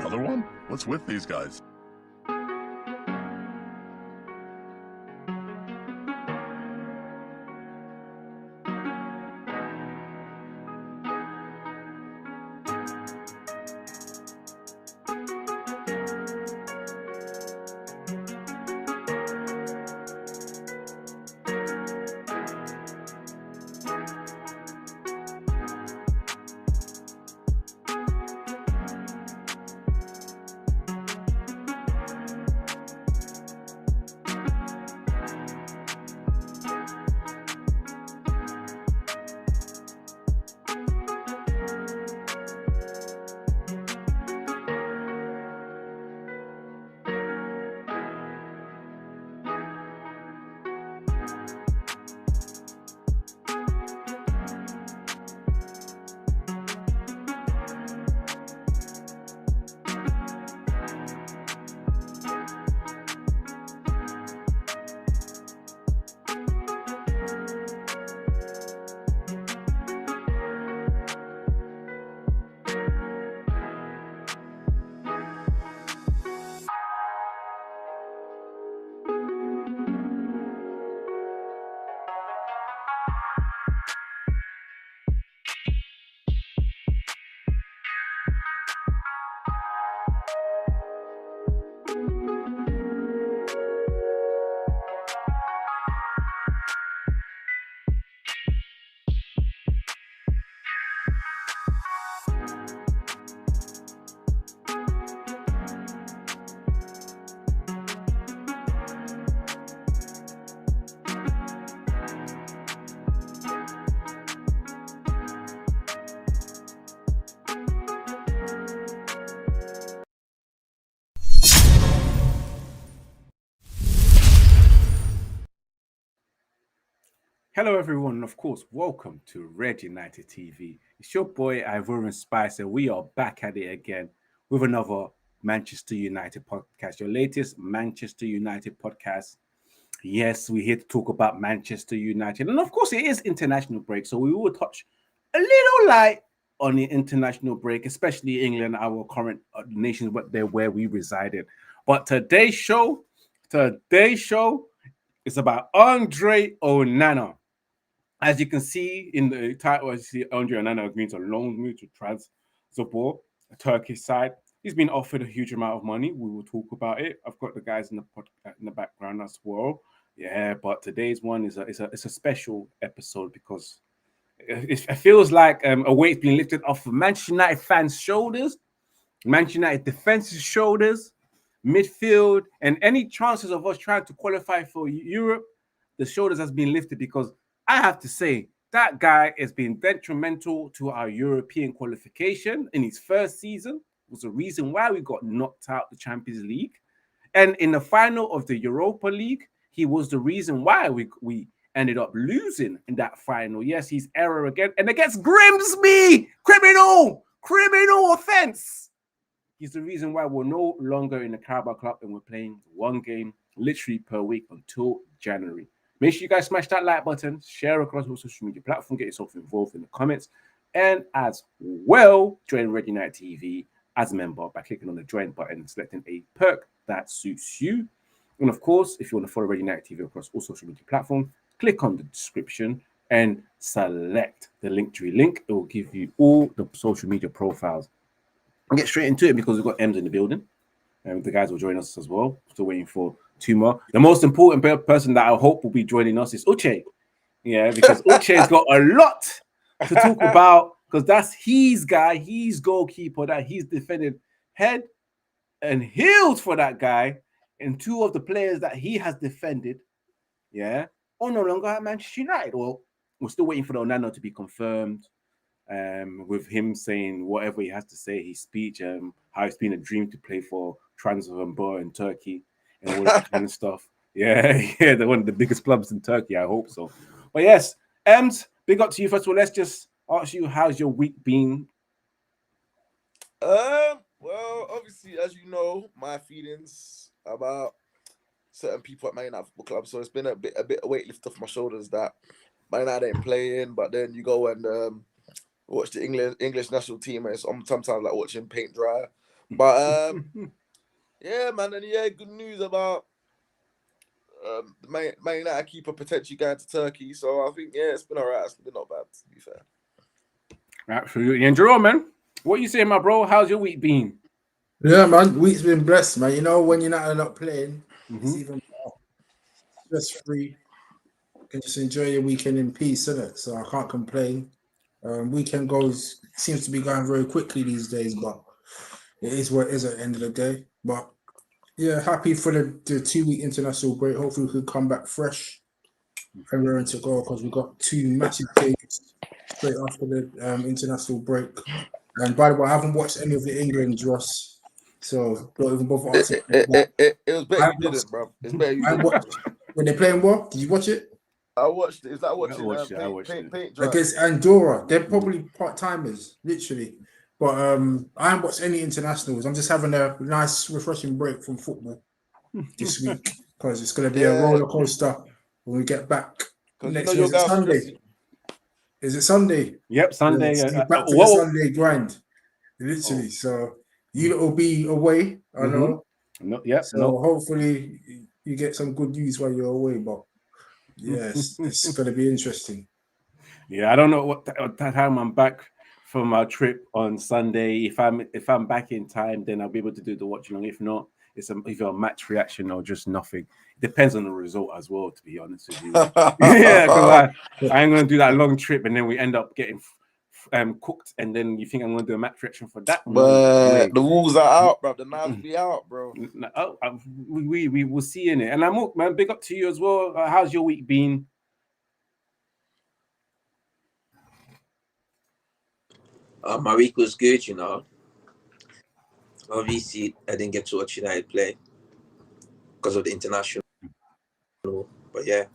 Another one? What's with these guys? Hello, everyone, and of course, welcome to Red United TV. It's your boy Ivorian Spice, and we are back at it again with another Manchester United podcast, your latest Manchester United podcast. Yes, we're here to talk about Manchester United, and of course, it is international break, so we will touch a little light on the international break, especially England, our current nation, where we resided. But today's show is about Andre Onana. As you can see in the title, I see Andre Onana agreeing to a loan move to Trabzonspor, a Turkish side. He's been offered a huge amount of money. We will talk about it. I've got the guys in the background as well. Yeah, but today's one is a special episode because it feels like a weight's been lifted off of Manchester United fans' shoulders, Manchester United defense's shoulders, midfield, and any chances of us trying to qualify for Europe. The shoulders has been lifted because I have to say that guy has been detrimental to our European qualification in his first season. Was the reason why we got knocked out the Champions League, and in the final of the Europa League, he was the reason why we ended up losing in that final. Yes, his error again and against Grimsby, criminal offense. He's the reason why we're no longer in the Carabao Cup and we're playing one game literally per week until January. Make sure you guys smash that like button, share across all social media platforms, get yourself involved in the comments, and as well, join Red United TV as a member by clicking on the join button and selecting a perk that suits you. And of course, if you want to follow Red United TV across all social media platforms, click on the description and select the Linktree link. It will give you all the social media profiles. I'll get straight into it because we've got Ems in the building. And the guys will join us as well. Still waiting for two more. The most important person that I hope will be joining us is Uche. Yeah, because Uche's got a lot to talk about because that's his guy, his goalkeeper that he's defended head and heels for that guy. And two of the players that he has defended, yeah, are no longer at Manchester United. Well, we're still waiting for the Onana to be confirmed. With him saying whatever he has to say, his speech, how it's been a dream to play for Trabzonspor in Turkey and all that kind of stuff. Yeah, they're one of the biggest clubs in Turkey. I hope so. But yes, Ems, big up to you. First of all, let's just ask you, how's your week been? Well, obviously, as you know, my feelings about certain people at Man United Football Club, so it's been a bit of weight lift off my shoulders that Man United ain't playing, but then you go and watch the English national team, and it's sometimes like watching paint dry. But yeah, man, and yeah, good news about the Man United keeper potentially going to Turkey. So I think it's been alright. It's been not bad, to be fair. Absolutely. And Jerome, man, what you saying, my bro? How's your week been? Yeah, man. Week's been blessed, man. You know, when you're not playing, it's even stress free. You can just enjoy your weekend in peace, innit? So I can't complain. Weekend seems to be going very quickly these days, but it is what it is at the end of the day. But yeah, happy for the 2-week international break. Hopefully we can come back fresh and ready to go because we've got 2 massive games straight after the international break. And by the way, I haven't watched any of the England, Ross. So don't even bother asking. It was better you didn't, bro. It's better you didn't. When they're playing what? Did you watch it? I watched it. Is that watching I watched it. paint dry? Against Andorra. They're probably part-timers, literally. But I haven't watched any internationals. I'm just having a nice, refreshing break from football this week because it's going to be a roller coaster when we get back. Next week, Sunday. Is it Sunday? Yep, Sunday. Back to the Sunday grind, literally. So you will be away, I know. So hopefully you get some good news while you're away. But yes, it's going to be interesting. Yeah, I don't know what time I'm back from our trip on Sunday. If I'm back in time, then I'll be able to do the watching. If not, it's either a match reaction or just nothing. It depends on the result as well, to be honest with you. Yeah, because I ain't gonna do that long trip and then we end up getting cooked, and then you think I'm gonna do a match reaction for that. But the wolves are out, bro. The knives be out, bro. We will see in it. And I'm man, big up to you as well. How's your week been? My week was good, you know. Obviously, I didn't get to watch United play because of the international. But yeah,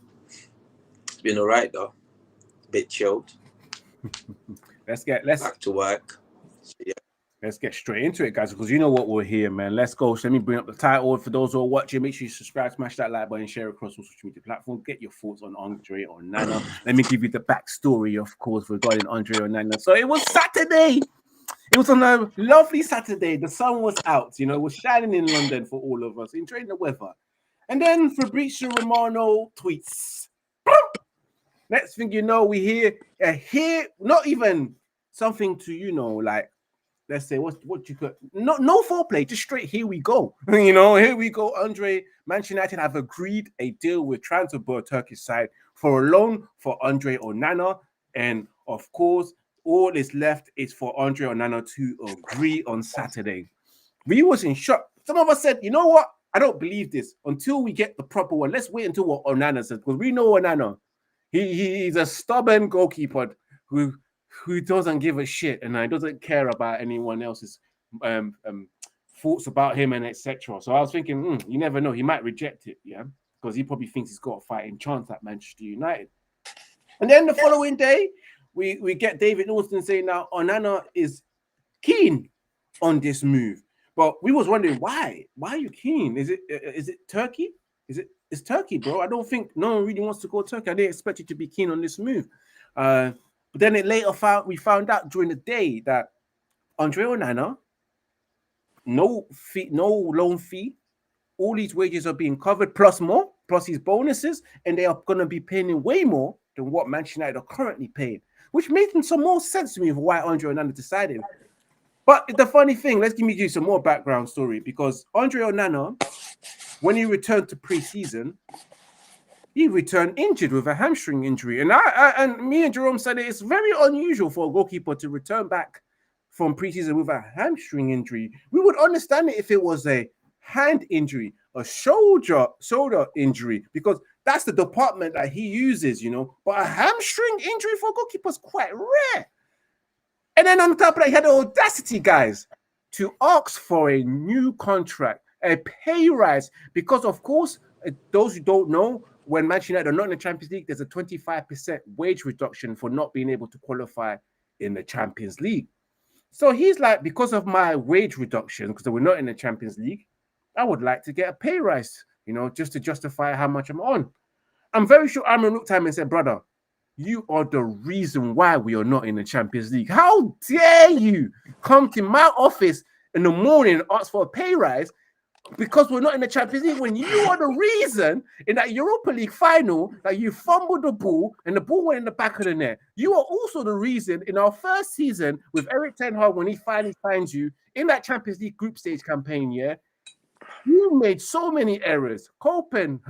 it's been all right though. A bit chilled. Let's back to work. So, yeah. Let's get straight into it, guys, because you know what we're here, man. Let's go. So let me bring up the title. For those who are watching, make sure you subscribe, smash that like button, share across all social media platforms. Get your thoughts on Andre Onana. Let me give you the backstory, of course, regarding Andre Onana. So it was Saturday. It was on a lovely Saturday. The sun was out, you know, it was shining in London for all of us, enjoying the weather. And then Fabrizio Romano tweets. Next thing you know, we hear not even something to, you know, like, let's say what you could no foreplay, just straight here we go. You know, here we go. Manchester United have agreed a deal with Trabzonspor Turkish side for a loan for Andre Onana, and of course, all is left is for Andre Onana to agree on Saturday. We was in shock. Some of us said, you know what? I don't believe this until we get the proper one. Let's wait until what Onana says, because we know Onana. He's a stubborn goalkeeper who doesn't give a shit and doesn't care about anyone else's thoughts about him and etc. So I was thinking, you never know, he might reject it, yeah, because he probably thinks he's got a fighting chance at Manchester United. And then the following day, we get David Alston saying now Onana is keen on this move, but we was wondering why are you keen? Is it Turkey? It's Turkey, bro. I don't think no one really wants to go Turkey. I didn't expect you to be keen on this move. But then we found out during the day that Andre Onana, no loan fee, all these wages are being covered, plus more, plus his bonuses, and they are going to be paying him way more than what Manchester United are currently paying, which made some more sense to me of why Andre Onana decided. But the funny thing, let's give you some more background story, because Andre Onana, when he returned to pre-season, he returned injured with a hamstring injury. And me and Jerome said it's very unusual for a goalkeeper to return back from pre-season with a hamstring injury. We would understand it if it was a hand injury, a shoulder injury, because that's the department that he uses, you know. But a hamstring injury for a goalkeeper is quite rare. And then on top of that, he had the audacity, guys, to ask for a new contract, a pay rise, because, of course, those who don't know, when Manchester United are not in the Champions League, there's a 25% wage reduction for not being able to qualify in the Champions League. So he's like, because of my wage reduction, because we're not in the Champions League, I would like to get a pay rise, you know, just to justify how much I'm on. I'm very sure Amram looked at him and said, brother, you are the reason why we are not in the Champions League. How dare you come to my office in the morning and ask for a pay rise because we're not in the Champions League, when you are the reason in that Europa League final that you fumbled the ball and the ball went in the back of the net. You are also the reason in our first season with Eric Ten Hag, when he finally finds you in that Champions League group stage campaign, yeah, you made so many errors. Copenhagen,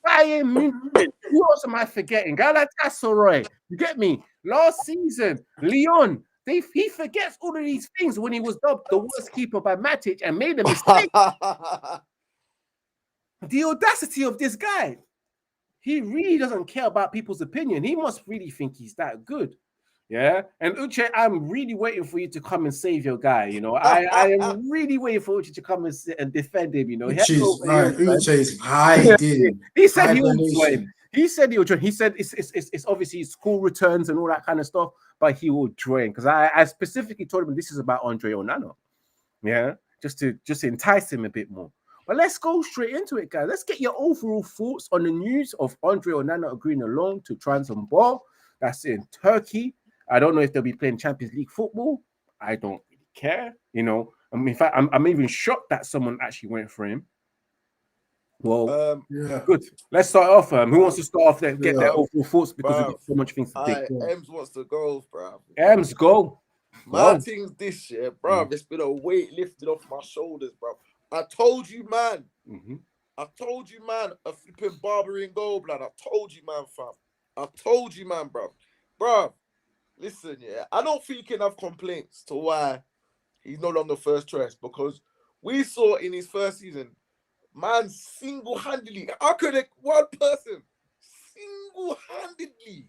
Bayern Munich. Who else am I forgetting? Galatasaray. You get me? Last season, Lyon. He forgets all of these things when he was dubbed the worst keeper by Matic and made a mistake. The audacity of this guy. He really doesn't care about people's opinion. He must really think he's that good. Yeah. And Uche, I'm really waiting for you to come and save your guy. You know, I am really waiting for Uche to come and defend him. You know, Uche's hiding. He said he will join. He said he will join. He said it's obviously school returns and all that kind of stuff, but he will join because I specifically told him this is about Andre Onana. Yeah, just to entice him a bit more. But let's go straight into it, guys. Let's get your overall thoughts on the news of Andre Onana agreeing a loan to Trabzonspor. That's in Turkey. I don't know if they'll be playing Champions League football. I don't really care. You know, I mean, in fact, I'm even shocked that someone actually went for him. Well, good. Let's start off. Who wants to start off there? Get their overall thoughts because we've got so much things to dig. Ems wants to go, bro. Ems, go. My thing's this year, bro. It's been a weight lifted off my shoulders, bro. I told you, man. I told you, man. A flipping Barbarian goal, blood. I told you, man, fam. I told you, man, bro. Bro, listen, yeah. I don't think he can have complaints to why he's no longer first choice because we saw in his first season, man, single-handedly, how could one person single-handedly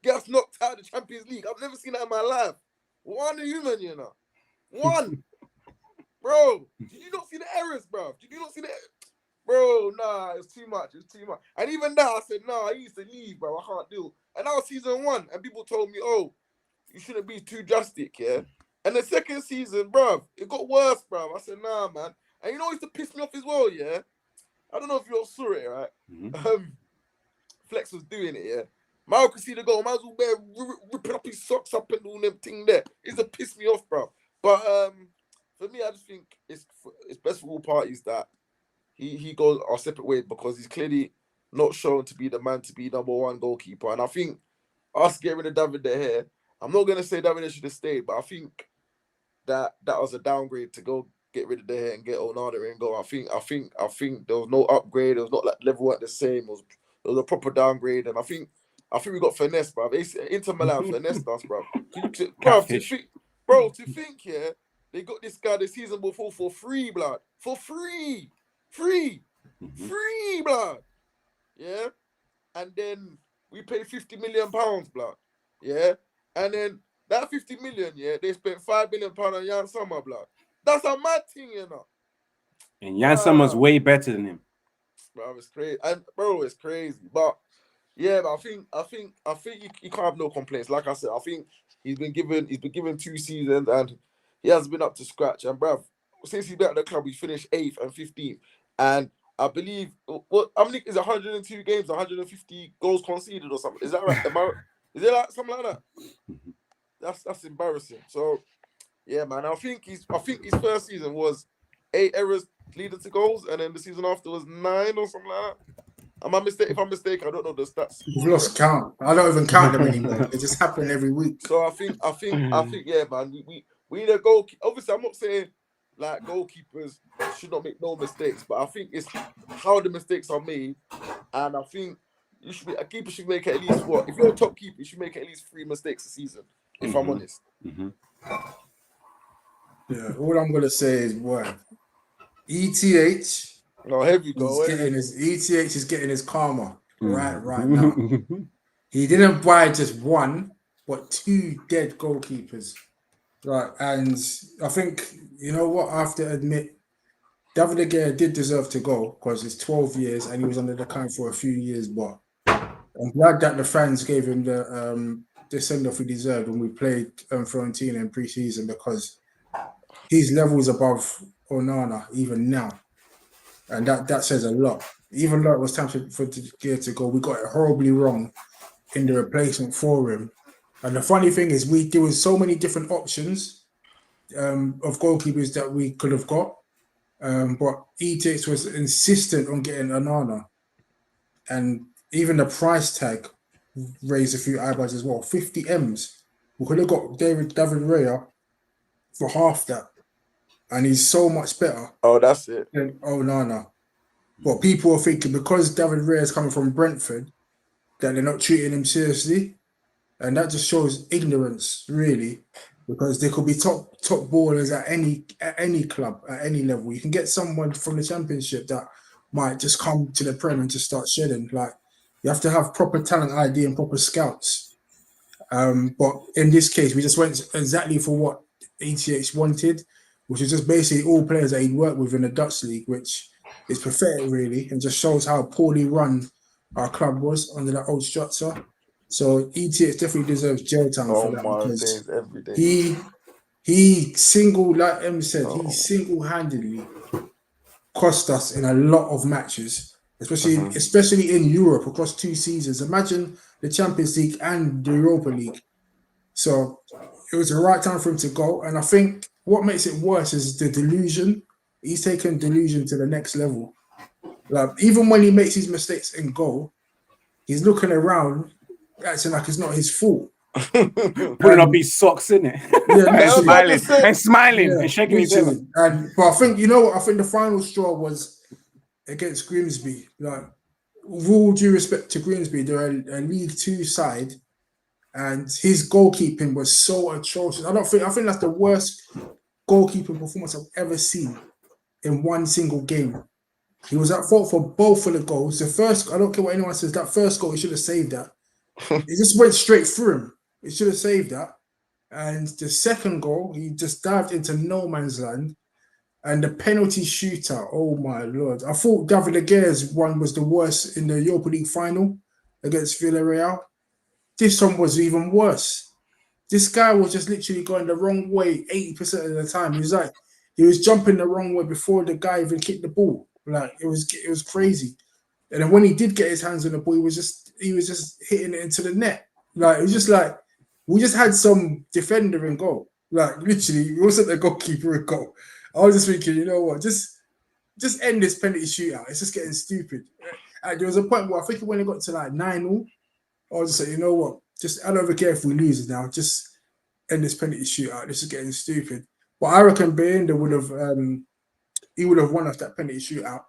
gets knocked out of the Champions League? I've never seen that in my life. One human, you know. One. Bro, did you not see the errors, bro? Did you not see the Bro, nah, it's too much. It's too much. And even that, I said, nah, I used to leave, bro. I can't deal. And that was season 1. And people told me, oh, you shouldn't be too drastic, yeah? And the second season, bro, it got worse, bro. I said, nah, man. And you know what used to piss me off as well, yeah? I don't know if you all saw it, right? Flex was doing it, yeah? Mal could see the goal. Mal's all there ripping up his socks up and all them thing there. It used to piss me off, bro. But for me, I just think it's best for all parties that he goes our separate ways because he's clearly not shown to be the man to be number 1 goalkeeper. And I think us getting rid of David De Gea, I'm not going to say David De Gea should have stayed, but I think that was a downgrade to go get rid of De Gea and get Onana in goal. I think there was no upgrade. It was not like level at the same. It was a proper downgrade. And I think we got finesse, bro. Inter Milan finessed us, bro. To think, yeah, they got this guy the season before for free, blood. For free. Free, blood. Yeah? And then we paid £50 million, blood. Yeah? And then that 50 million, yeah, they spent £5 million on Jan Sommer, blood. That's a mad thing, you know. And Jan Sommer's way better than him. Bro, it's crazy. And bro, it's crazy. But yeah, but I think you can't have no complaints. Like I said, I think he's been given 2 seasons and he hasn't been up to scratch. And bruv, since he's been at the club, he's finished 8th and 15th. And I believe, how many is 102 games, 150 goals conceded or something? Is that right? Is it like something like that? That's embarrassing. So yeah, man, I think his first season was 8 errors leading to goals, and then the season after was 9 or something like that. If I'm mistaken, I don't know the stats. You've lost count. I don't even count them anymore. It just happened every week. So I think, yeah, man, we need a goalkeeper. Obviously, I'm not saying like goalkeepers should not make no mistakes, but I think it's how the mistakes are made, and I think a keeper should make at least what? If you're a top keeper, you should make at least 3 mistakes a season. If I'm honest. Yeah, all I'm gonna say is what ETH. No, heavy go. ETH is getting his karma right now. He didn't buy just 1, but 2 dead goalkeepers. Right, and I think you know what I have to admit, David De Gea did deserve to go because it's 12 years and he was under the count for a few years. But I'm glad that the fans gave him the send off he deserved when we played Fiorentina in pre-season because his level is above Onana even now, and that says a lot. Even though it was time for De Gea to go, we got it horribly wrong in the replacement for him. And the funny thing is, there was so many different options, of goalkeepers that we could have got. But ETX was insistent on getting Onana. And even the price tag raised a few eyebrows as well. 50 M's. We could have got David Raya for half that. And he's so much better Oh, that's it. than Onana. But people are thinking because David Raya is coming from Brentford, that they're not treating him seriously. And that just shows ignorance, really. Because they could be top ballers at any club, at any level. You can get someone from the Championship that might just come to the Prem and just start shedding. Like, you have to have proper talent ID and proper scouts. But in this case, we just went exactly for what ETH wanted, which is just basically all players that he'd worked with in the Dutch league, which is pathetic, really, and just shows how poorly run our club was under that old structure. So ETH definitely deserves jail time for that because every day. he like Em said, he single-handedly cost us in a lot of matches, especially in Europe across 2 seasons. Imagine the Champions League and the Europa League. So it was the right time for him to go. And I think what makes it worse is the delusion. He's taken delusion to the next level. Like, even when he makes his mistakes in goal, he's looking around, acting like it's not his fault. Putting up his socks, in it, and smiling and shaking his head. But I think, you know what? I think the final straw was against Grimsby. Like, with all due respect to Grimsby, they're a League 2 side, and his goalkeeping was so atrocious. I think that's the worst goalkeeping performance I've ever seen in one single game. He was at fault for both of the goals. The first, I don't care what anyone says, that first goal, he should have saved that. It just went straight through him. He should have saved that. And the second goal, he just dived into no man's land. And the penalty shooter, oh my Lord. I thought David De Gea's one was the worst in the Europa League final against Villarreal. This one was even worse. This guy was just literally going the wrong way 80% of the time. He was jumping the wrong way before the guy even kicked the ball. Like, it was crazy. And then when he did get his hands on the ball, he was just hitting it into the net. Like, it was just like, we just had some defender in goal. Like, literally, it wasn't the goalkeeper in goal. I was just thinking, you know what, just end this penalty shootout. It's just getting stupid. And there was a point where I think when it got to like 9-0, I was just like, you know what, I don't even care if we lose now. Just end this penalty shootout. This is getting stupid. But I reckon Bayenda would have won us that penalty shootout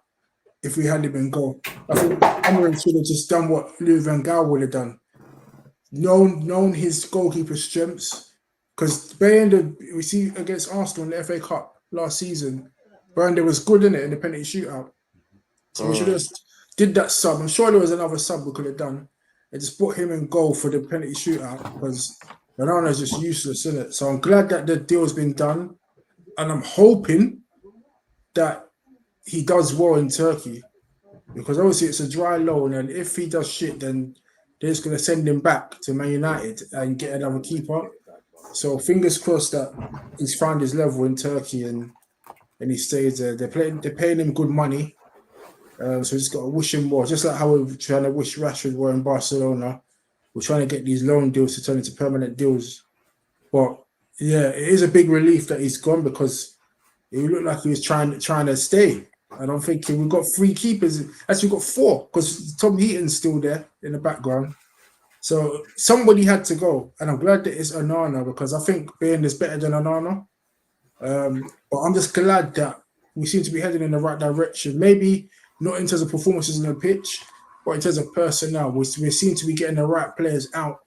if we had him in goal. I think Amorim should have just done what Louis van Gaal would have done. Known his goalkeeper strengths. Because Bayenda, we see against Arsenal in the FA Cup last season, Bayenda was good in it in the penalty shootout. So we should have did that sub. I'm sure there was another sub we could have done. And just put him in goal for the penalty shootout because Onana is just useless, isn't it? So I'm glad that the deal's been done. And I'm hoping that he does well in Turkey because obviously it's a dry loan, and if he does shit, then they're just going to send him back to Man United and get another keeper. So fingers crossed that he's found his level in Turkey and he stays there. They're paying him good money, so we just got to wish him more. Just like how we're trying to wish Rashford were in Barcelona, we're trying to get these loan deals to turn into permanent deals. But yeah, it is a big relief that he's gone because it looked like he was trying to stay. I don't think we've got 3 keepers. Actually, we've got 4 because Tom Heaton's still there in the background. So somebody had to go, and I'm glad that it's Onana because I think Bayern is better than Onana. But I'm just glad that we seem to be heading in the right direction. Maybe not in terms of performances on the pitch, but in terms of personnel. We seem to be getting the right players out,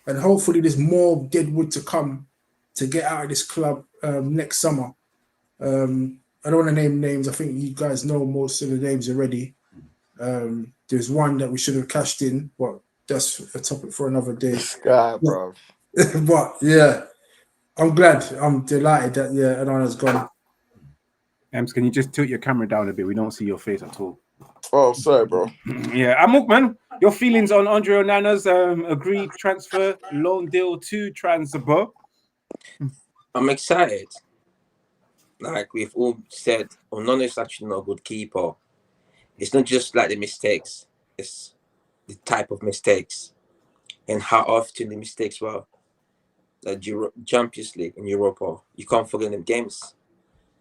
and hopefully there's more deadwood to come to get out of this club next summer. I don't want to name names. I think you guys know most of the names already. There's one that we should have cashed in, but that's a topic for another day. This guy, bro. But yeah, I'm glad. I'm delighted that Onana's gone. Ems, can you just tilt your camera down a bit? We don't see your face at all. Oh, sorry, bro. Yeah, Amok, man, your feelings on Andre Onana's agreed transfer loan deal to Trabzonspor? I'm excited. Like we've all said, Onana is actually not a good keeper. It's not just like the mistakes, it's the type of mistakes and how often the mistakes were. Champions League in Europa. You can't forget them games.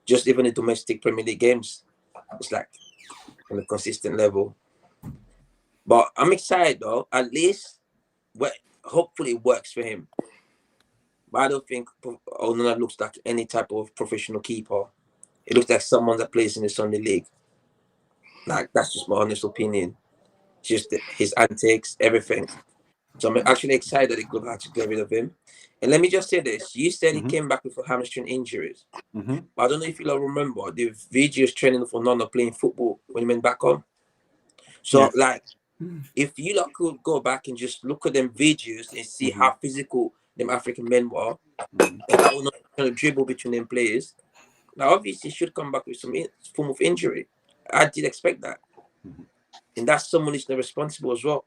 Just even the domestic Premier League games, it's like on a consistent level. But I'm excited though. At least, hopefully, it works for him. But I don't think Onana looks like any type of professional keeper. It looks like someone that plays in the Sunday League. Like, that's just my honest opinion. Just his antics, everything. So I'm actually excited that they could actually get rid of him. And let me just say this. You said he came back with hamstring injuries. But I don't know if you'll remember the videos training for Nana playing football when he went back home. So, if you could go back and just look at them videos and see how physical them African men were, and how not trying to dribble between them players, now obviously he should come back with some form of injury. I did expect that. And that's someone who's not responsible as well.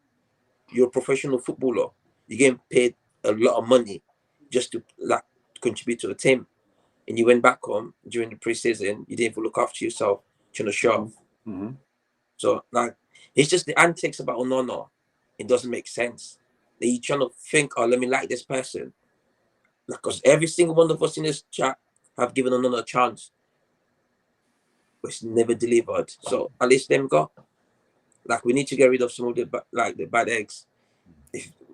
You're a professional footballer. You're getting paid a lot of money just to contribute to the team. And you went back home during the preseason. You didn't even look after yourself, trying to show off. So, it's just the antics about Onana. It doesn't make sense. That you're trying to think, oh, let me like this person. Because every single one of us in this chat have given Onana a chance. But it's never delivered. So, at least them go. We need to get rid of some of the bad eggs.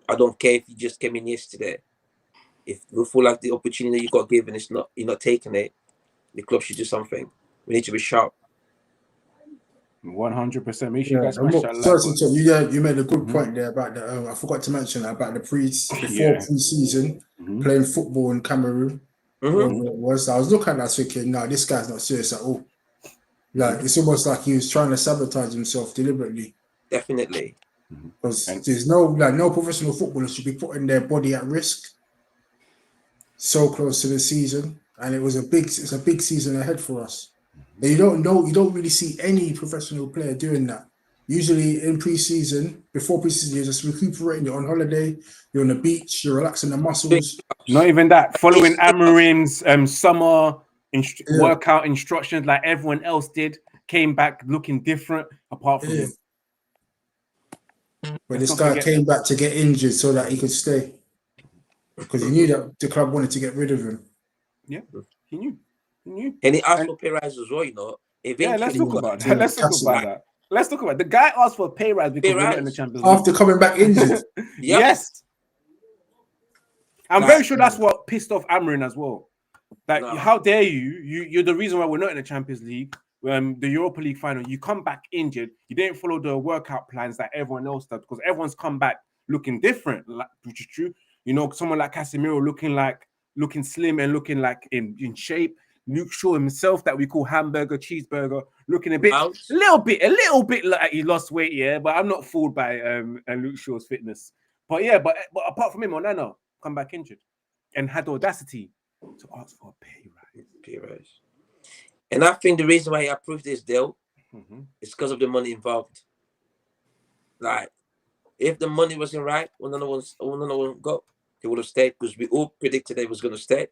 I don't care if you just came in yesterday. If we feel like the opportunity you got given you're not taking it, the club should do something. We need to be sharp. 100%. Make sure you guys smash that like. You made a good point there about the. I forgot to mention about the pre-season playing football in Cameroon. I was looking at that thinking, no, this guy's not serious at all. It's almost like he was trying to sabotage himself deliberately. Definitely. Because there's no professional footballer should be putting their body at risk so close to the season, and it's a big season ahead for us. And you don't really see any professional player doing that. Usually in pre-season, before pre-season, you're just recuperating, you're on holiday, you're on the beach, you're relaxing the muscles. Not even that. Following Amorim's summer workout instructions like everyone else did, came back looking different apart from him. But this guy came back to get injured so that he could stay. Because he knew that the club wanted to get rid of him. Yeah, he knew. And he asked for pay rise as well, you know. Let's talk about that. Let's talk about it. The guy asked for a pay rise because we're not in the Champions League. After coming back injured. Yes. I'm very sure that's what pissed off Amorim as well. How dare you? You're the reason why we're not in the Champions League. The Europa League final, you come back injured. You didn't follow the workout plans that everyone else does because everyone's come back looking different, which is true. You know, someone like Casemiro looking slim and looking like in shape. Luke Shaw himself, that we call hamburger, cheeseburger, looking a little bit like he lost weight, but I'm not fooled by Luke Shaw's fitness. But apart from him, Onana come back injured and had the audacity to ask for a pay rise. And I think the reason why he approved this deal is because of the money involved. If the money wasn't right, Onana wouldn't go. He would have stayed because we all predicted he was going to stay.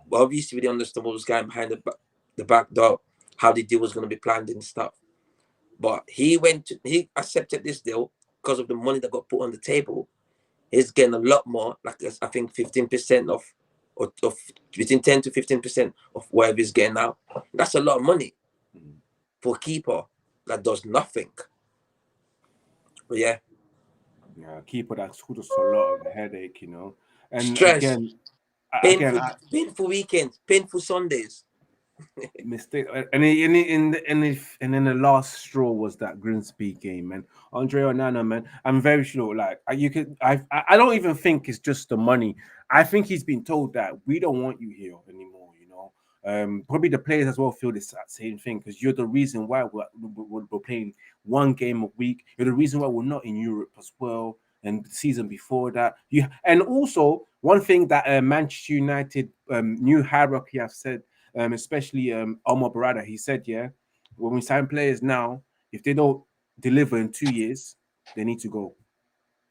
But obviously, we didn't understand what was going behind the back door, how the deal was going to be planned and stuff. But he accepted this deal because of the money that got put on the table. He's getting a lot more, I think 15% of between 10 to 15% of whatever he's getting now. That's a lot of money for a keeper that does nothing. But yeah, keeper that's caused us a lot of headache, you know. And stress, painful weekends, painful Sundays. Mistake, and then the last straw was that Grimsby game, man. Andre Onana, man, I'm very sure. I don't even think it's just the money. I think he's been told that we don't want you here anymore. You know, probably the players as well feel this same thing because you're the reason why we're playing one game a week. You're the reason why we're not in Europe as well. And the season before that, and also one thing that Manchester United new hierarchy have said. Especially Omar Barada, he said, when we sign players now, if they don't deliver in 2 years, they need to go.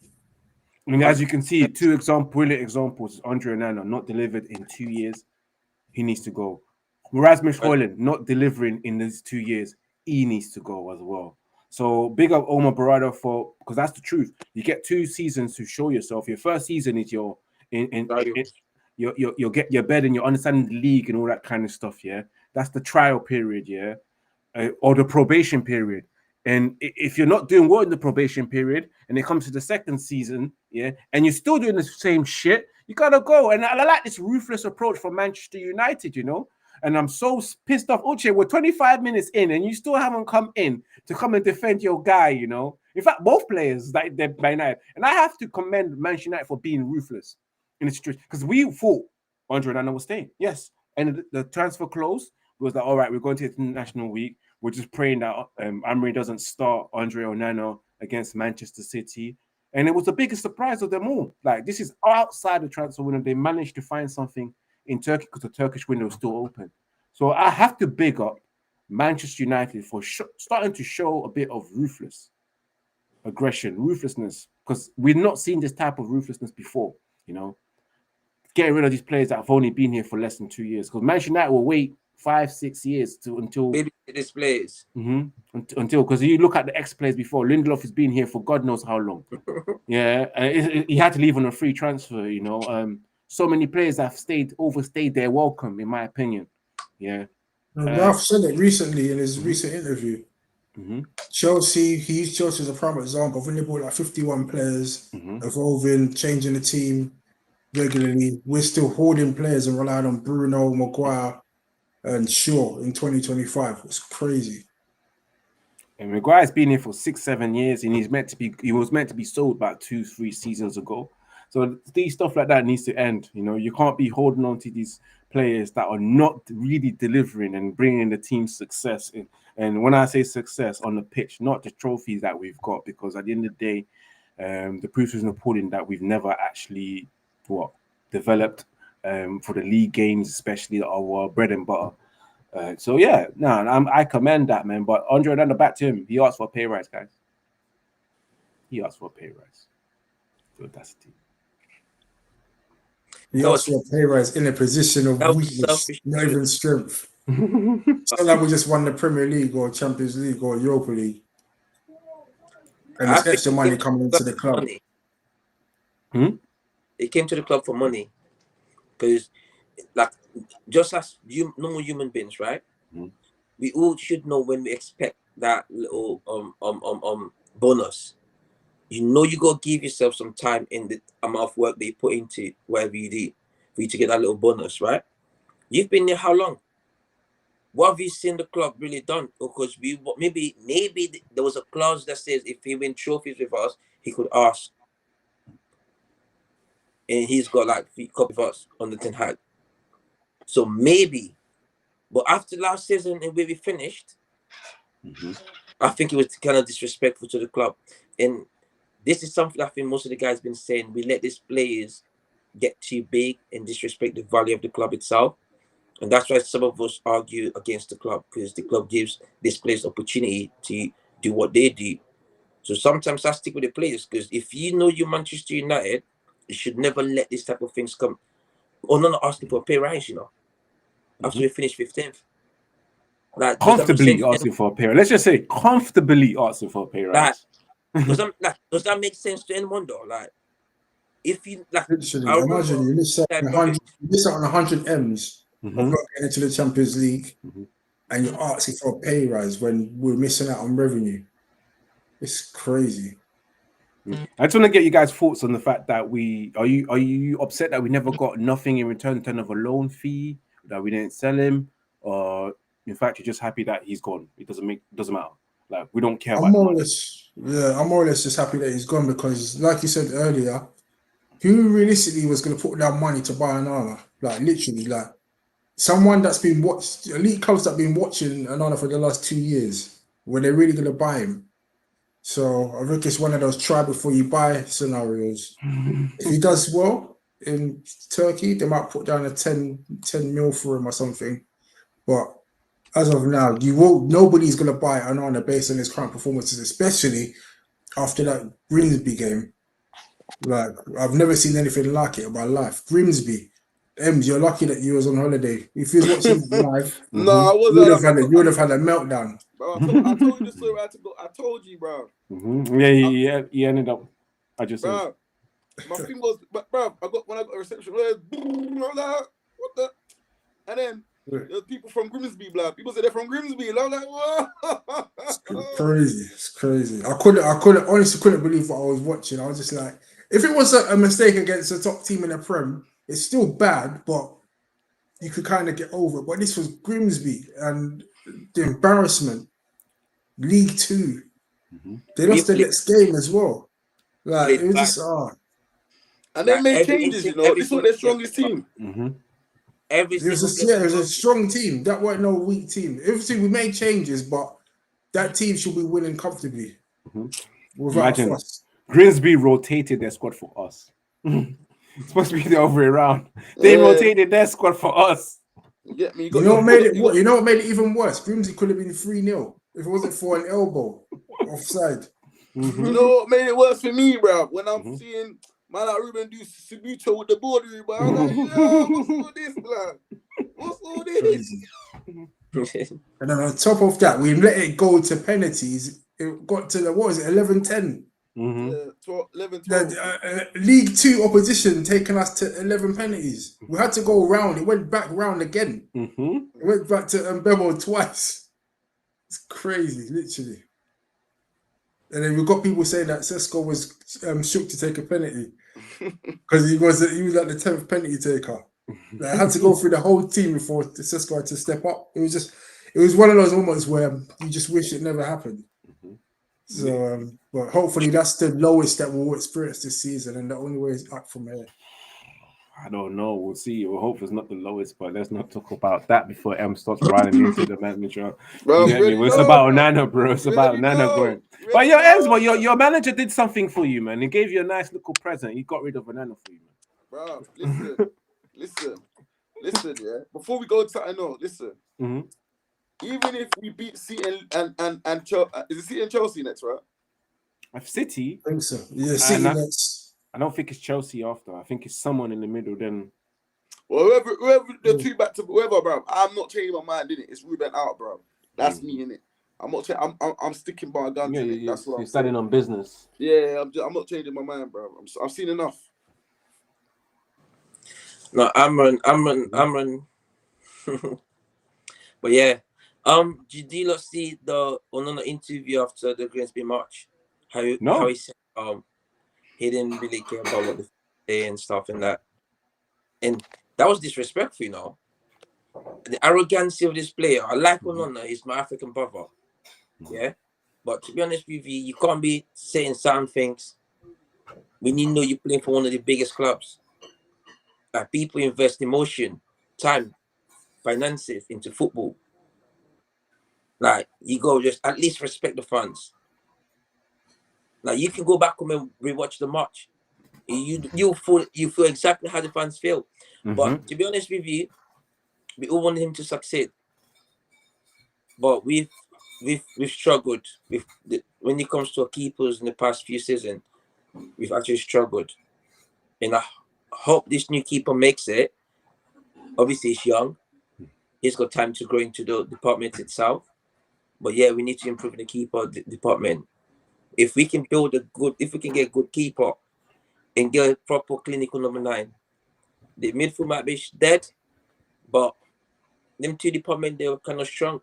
I mean, as you can see, brilliant examples. Andre Onana not delivered in 2 years, he needs to go. Rasmus Højlund not delivering in these 2 years, he needs to go as well. So big up Omar Barada because that's the truth. You get 2 seasons to show yourself. Your first season is you'll get your bed and you understand the league and all that kind of stuff. Yeah, that's the trial period. Yeah, or the probation period. And if you're not doing well in the probation period, and it comes to the second season, yeah, and you're still doing the same shit, you gotta go. And I like this ruthless approach from Manchester United, you know. And I'm so pissed off. Uche, we're 25 minutes in, and you still haven't come in to come and defend your guy, you know. In fact, both players, like they're by now. And I have to commend Manchester United for being ruthless in the street, because we thought Andre Onana was staying. Yes, and the transfer closed. It was like, all right, we're going to international week. We're just praying that Amorim doesn't start Andre Onana against Manchester City. And it was the biggest surprise of them all. Like, this is outside the transfer window. They managed to find something in Turkey because the Turkish window is still open. So I have to big up Manchester United for starting to show a bit of ruthlessness, because we've not seen this type of ruthlessness before, you know. Getting rid of these players that have only been here for less than 2 years, because Manchester United will wait 5-6 years until maybe this players. Until, because you look at the ex-players before, Lindelof has been here for God knows how long. Yeah, he had to leave on a free transfer, you know. So many players have overstayed their welcome, in my opinion. Yeah. Ralph said it recently in his recent interview. Chelsea, he used Chelsea as a prime example. When they bought like 51 players, evolving, changing the team regularly. We're still hoarding players and relying on Bruno, Maguire, and Shaw in 2025. It's crazy. And Maguire's been here for 6-7 years, and he was meant to be sold about 2-3 seasons ago. So these stuff like that needs to end. You know, you can't be holding on to these players that are not really delivering and bringing the team success in. And when I say success on the pitch, not the trophies that we've got, because at the end of the day, the proof is in the pudding that we've never actually developed for the league games, especially our bread and butter. So yeah, I commend that, man. But Andre Onana, back to him. He asked for a pay rise, guys. He asked for a pay rise. So that's the team. He asked for a pay rise in a position of weakness, not even strength. It's not like we just won the Premier League or Champions League or Europa League. And there's extra money coming into the club. It came to the club for money. Because, like, just as normal human beings, right? We all should know when we expect that little bonus. You know, you gotta give yourself some time in the amount of work that you put into whatever you do for you to get that little bonus, right? You've been there how long? What have you seen the club really done? Because maybe there was a clause that says if he wins trophies with us, he could ask. And he's got like a couple of us on the Ten Hag. So maybe, but after last season and where we finished, I think it was kind of disrespectful to the club. And this is something I think most of the guys been saying. We let these players get too big and disrespect the value of the club itself. And that's why some of us argue against the club, because the club gives these players opportunity to do what they do. So sometimes I stick with the players, because if you know you're Manchester United, you should never let this type of things come. Or not asking for a pay rise, you know, after we finish 15th. Like, comfortably asking for a pay rise. Let's just say comfortably asking for a pay rise. Does that make sense to anyone though? Like, if you like, imagine you miss out on 100 M's of not getting into the Champions League, and you're asking for a pay rise when we're missing out on revenue. It's crazy. I just want to get you guys' thoughts on the fact that are you upset that we never got nothing in return in terms of a loan fee, that we didn't sell him, or in fact you're just happy that he's gone? It doesn't matter. Like, we don't care about. I'm more or less just happy that he's gone, because, like you said earlier, who realistically was going to put down money to buy Onana? Like, literally, like someone that's been elite clubs that have been watching Onana for the last 2 years, were they really going to buy him? So I think it's one of those try before you buy scenarios. If he does well in Turkey, they might put down a 10 mil for him or something. But as of now, nobody's going to buy Onana based on his current performances, especially after that Grimsby game. Like, I've never seen anything like it in my life. Grimsby. Ems, you're lucky that you was on holiday. If you was watching live, No, I wasn't. You would have had a meltdown. Bro, I told you the story. I told you, bro. Yeah, he ended up. I just bro. my thing was, but bro, when I got a reception, I was like, what the? And then there's people from Grimsby, blood. People say they're from Grimsby. And I was like, whoa. It's crazy. I honestly couldn't believe what I was watching. I was just like, if it was a mistake against the top team in the Prem, it's still bad, but you could kind of get over it. But this was Grimsby and the embarrassment. League Two. They lost the next game as well. Like, it was just and they made changes, you know. This was their strongest team. It was a strong team. That wasn't no weak team. Obviously, we made changes, but that team should be winning comfortably. Imagine Grimsby rotated their squad for us. It's supposed to be the other way around. They rotated their squad for us. You me? You know what made it even worse? Grimsby could have been 3-0 if it wasn't for an elbow offside. You know what made it worse for me, bro? When I'm seeing man like Ruben do Subuto with the border, but I'm like, yo, what's all this, blood? What's all this? And then on top of that, we let it go to penalties. It got to 11-10. 11-12. League Two opposition taking us to 11 penalties. We had to go round. It went back round again. It went back to Mbemo twice. It's crazy, literally. And then we've got people saying that Sesko was shook to take a penalty because he was like the 10th penalty taker. Like, I had to go through the whole team before Sesko had to step up. It was one of those moments where you just wish it never happened. So, but hopefully that's the lowest that we'll experience this season, and the only way is up from here. I don't know. We'll see. We'll hope it's not the lowest, but let's not talk about that before M starts running into the manager. Bro, it's about Onana, bro. It's about Onana going. But your manager did something for you, man. He gave you a nice little present. He got rid of Onana for you, man. Bro, listen, yeah. Before we go to listen. Even if we beat City and Chelsea, is it City and Chelsea next, right? City? I think so. Yeah, City next. I don't think it's Chelsea after. I think it's someone in the middle then. Well, whoever the two back to whoever, bro. I'm not changing my mind, innit? It's Ruben out, bro. That's me, innit? I'm not changing. I'm sticking by a gun. Yeah, that's what you're standing on business. Yeah, I'm not changing my mind, bro. I've seen enough. No, Amran. But yeah. Did you not see the Onana interview after the Grimsby match? How he said he didn't really care about what they say and stuff and that. And that was disrespectful, you know. The arrogancy of this player. I like Onana, he's my African brother. Yeah. But to be honest with you, you can't be saying certain things when you know you're playing for one of the biggest clubs. Like, people invest emotion, time, finances into football. Like, you go just at least respect the fans. Like, you can go back home and rewatch the match. You feel exactly how the fans feel. But to be honest with you, we all want him to succeed. But we've struggled when it comes to our keepers in the past few seasons. We've actually struggled, and I hope this new keeper makes it. Obviously, he's young. He's got time to grow into the department itself. But yeah, we need to improve the keeper department. If we can get a good keeper and get a proper clinical number 9, the midfield might be dead, but them two departments, they were kind of strong.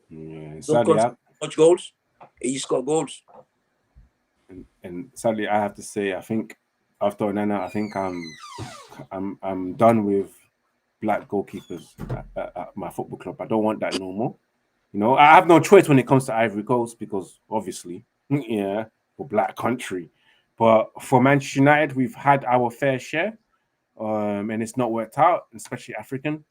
Yeah, don't concede much goals. You score goals. And sadly, I have to say, I think after Onana, I think I'm done with black goalkeepers at my football club. I don't want that no more. You know, I have no choice when it comes to Ivory Coast because obviously, for black country. But for Manchester United, we've had our fair share, and it's not worked out, especially African.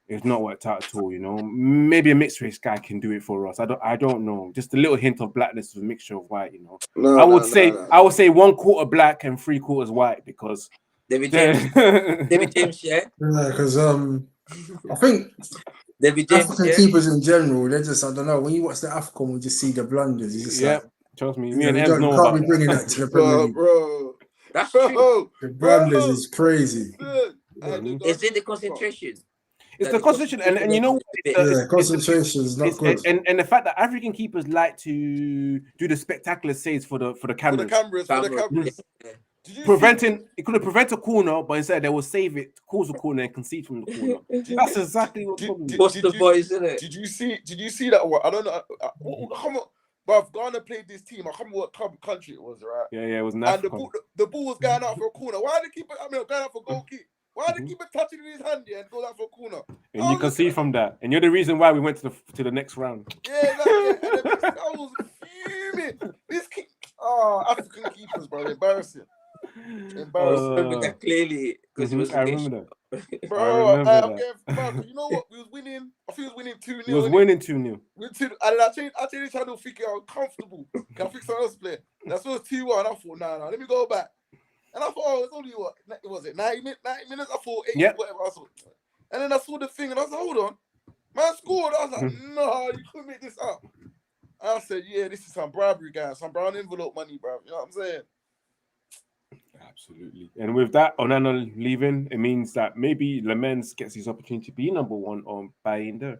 It's not worked out at all, you know. Maybe a mixed race guy can do it for us. I don't know. Just a little hint of blackness with a mixture of white, you know. I would say 1/4 black and 3/4 white because David James, yeah. Because I think David James, African keepers in general, they're just, I don't know. When you watch the African, we just see the blunders. You just trust me. Me and Em know about that. Bringing that to the Premier League, bro. That's true. The blunders is crazy. Is it the concentration? It's the concentration, and you know, concentration is not good. And the fact that African keepers like to do the spectacular saves for the cameras. For the cameras. Did you preventing it could have prevented a corner, but instead they will save it to cause a corner and concede from the corner. That's exactly what problem is. What's the boys, isn't it? Did you see that one? I don't know. Come on, bruv. Ghana played this team. I can't remember what country it was, right? Yeah, it was And Africa. the ball was going out for a corner. Why did they keep it? I mean, going out for goal kick. Why did they keep it touching in his hand, yeah, and go out for a corner? And you can see from that, and you're the reason why we went to the next round. Yeah, and then I was fuming. This kick, African keepers, bro, embarrassing. I remember that clearly because it was. I remember that. Bro, that. you know what? We was winning. I think we was winning 2-0. He was winning 2-0. And I changed the channel thinking I was comfortable. Can I fix someone else play? That's what it was 2-1. I thought, nah, let me go back. And I thought, it's only what? Was it 90 minutes? I thought 80, whatever. And then I saw the thing and I was like, hold on. Man scored. I was like, no, you couldn't make this up. I said, yeah, this is some bribery, guys. Some brown envelope money, bro. You know what I'm saying? Absolutely. And with that, Onana leaving, it means that maybe Lemens gets his opportunity to be number one on Bayindir.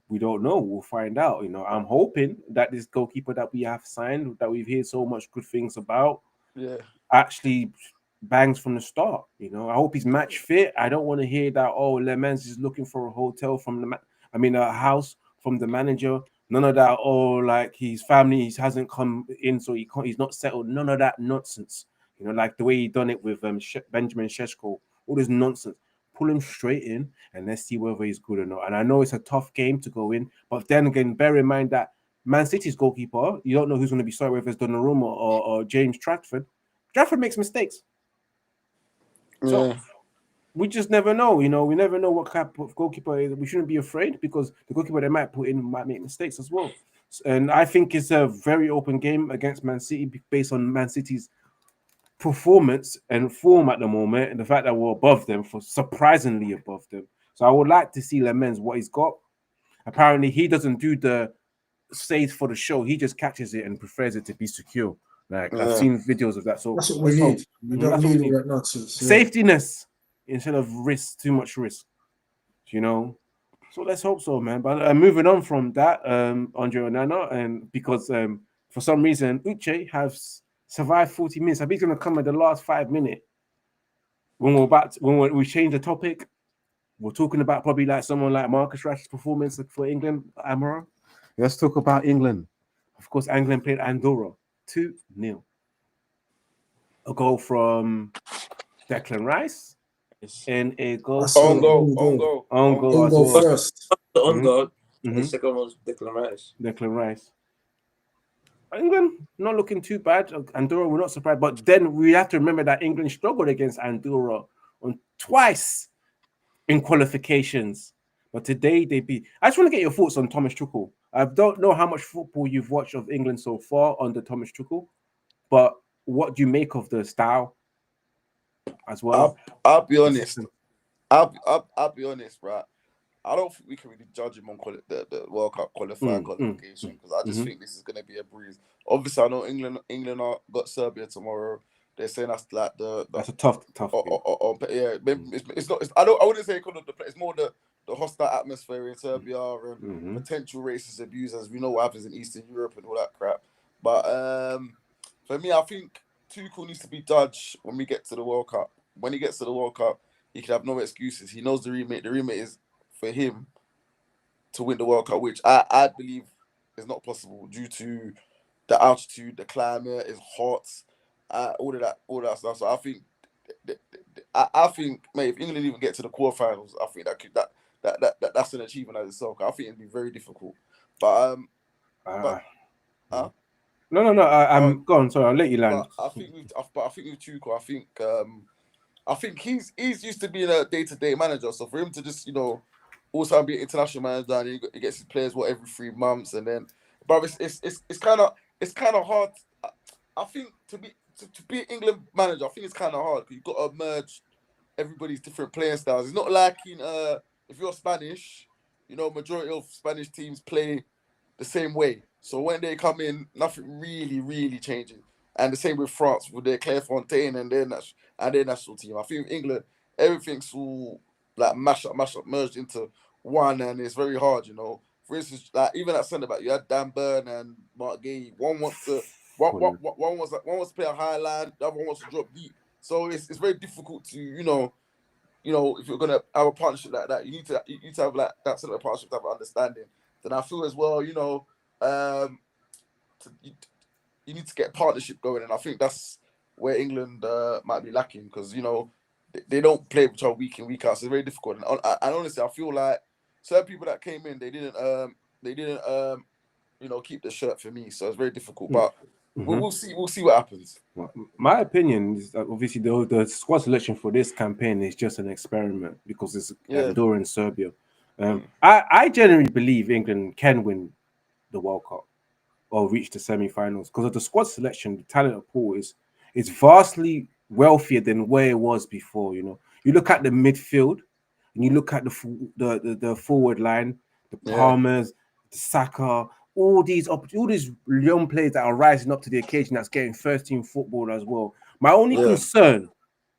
We don't know. We'll find out. You know, I'm hoping that this goalkeeper that we have signed, that we've heard so much good things about, actually bangs from the start. You know, I hope he's match fit. I don't want to hear that, oh, Lemens is looking for a hotel from a house from the manager. None of that, oh, like his family hasn't come in, so he's not settled. None of that nonsense. You know, like the way he done it with Benjamin Šeško, all this nonsense. Pull him straight in and let's see whether he's good or not. And I know it's a tough game to go in, but then again, bear in mind that Man City's goalkeeper, you don't know who's going to be sorry, whether it's Donnarumma or James Trafford. Trafford makes mistakes. So we just never know. You know, we never know what type of goalkeeper is. We shouldn't be afraid because the goalkeeper they might put in might make mistakes as well. And I think it's a very open game against Man City based on Man City's performance and form at the moment, and the fact that we're above them, for surprisingly above them. So I would like to see Lemens what he's got. Apparently, he doesn't do the saves for the show. He just catches it and prefers it to be secure. Like I've seen videos of that. So that's what we need. We don't need all that nonsense. Safetyness instead of risk, too much risk. You know. So let's hope so, man. But moving on from that, Andre Onana, and because for some reason Uche has survived 40 minutes. I think he's going to come at the last 5 minutes. When we change the topic, we're talking about probably like someone like Marcus Rashford's performance for England, Amara. Let's talk about England. Of course, England played Andorra 2-0. A goal from Declan Rice and a goal on goal first. On goal. The second one was Declan Rice. England not looking too bad. Andorra, we're not surprised, but then we have to remember that England struggled against Andorra on twice in qualifications. But today they beat. I just want to get your thoughts on Thomas Tuchel. I don't know how much football you've watched of England so far under Thomas Tuchel, but what do you make of the style as well? I'll be honest. I'll be honest, right? I don't think we can really judge him on the World Cup qualification because I just think this is going to be a breeze. Obviously, I know England got Serbia tomorrow. They're saying that's like that's a tough. It's not. I wouldn't say because of the play. It's more the hostile atmosphere in Serbia and potential racist abuse, as we know what happens in Eastern Europe and all that crap. But for me, I think Tuchel needs to be judged when we get to the World Cup. When he gets to the World Cup, he can have no excuses. He knows the remit. The remit is for him to win the World Cup, which I believe is not possible due to the altitude, the climate is hot, all of that stuff. So I think, mate, if England even get to the quarterfinals, I think that's an achievement as itself. I think it'd be very difficult. But No. I'm gone. Sorry, I'll let you land. I think with Tuchel, I think he's used to being a day-to-day manager. So for him to just also be an international manager, and he gets his players every 3 months, and then, but it's kind of hard. I think to be an England manager, I think it's kind of hard because you've got to merge everybody's different playing styles. It's not like if you're Spanish, majority of Spanish teams play the same way. So when they come in, nothing really changes. And the same with France with their Clairefontaine and their national team. I think England, everything's all like mash up, merged into one, and it's very hard, For instance, like even at centre back, you had Dan Burn and Mark Gay. One wants to one wants to play a high line, the other one wants to drop deep. So it's very difficult to if you're gonna have a partnership like that, you need to have like that sort of partnership, to have an understanding. Then I feel as well, you need to get a partnership going, and I think that's where England might be lacking, because they don't play with each other week in, week out, so it's very difficult. And honestly, I feel like certain people that came in, they didn't keep the shirt for me, so it's very difficult. But we'll see what happens. Well, my opinion is that obviously the squad selection for this campaign is just an experiment, because it's Andorra and Serbia. I generally believe England can win the World Cup or reach the semi-finals, because of the squad selection. The talent pool is vastly wealthier than where it was before. You look at the midfield, and you look at the forward line, the Palmers, the Saka, all these young players that are rising up to the occasion, that's getting first-team football as well. My only concern,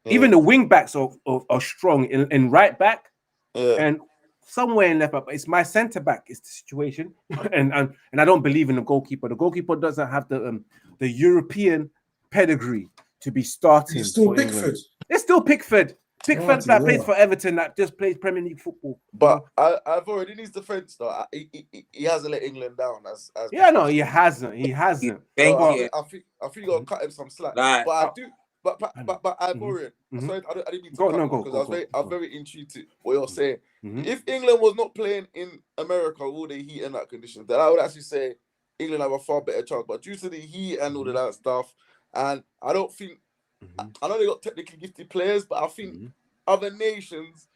even the wing backs are strong in right back and somewhere in left back, but it's my centre back is the situation, and I don't believe in the goalkeeper. The goalkeeper doesn't have the European pedigree to be starting. It's still for Pickford. England. It's still Pickford. Pickford that plays for Everton, that just plays Premier League football. But I've already in his defence though, he hasn't let England down as no, he hasn't. He hasn't. Thank so you. I think you got to cut him some slack. Like, but I do. But I've already. Sorry, I didn't mean to cut him, because I was very intrigued to what you're saying. If England was not playing in America, all the heat and that conditions, then I would actually say England have a far better chance. But due to the heat and all of that stuff, and I don't think I know they got technically gifted players, but I think other nations,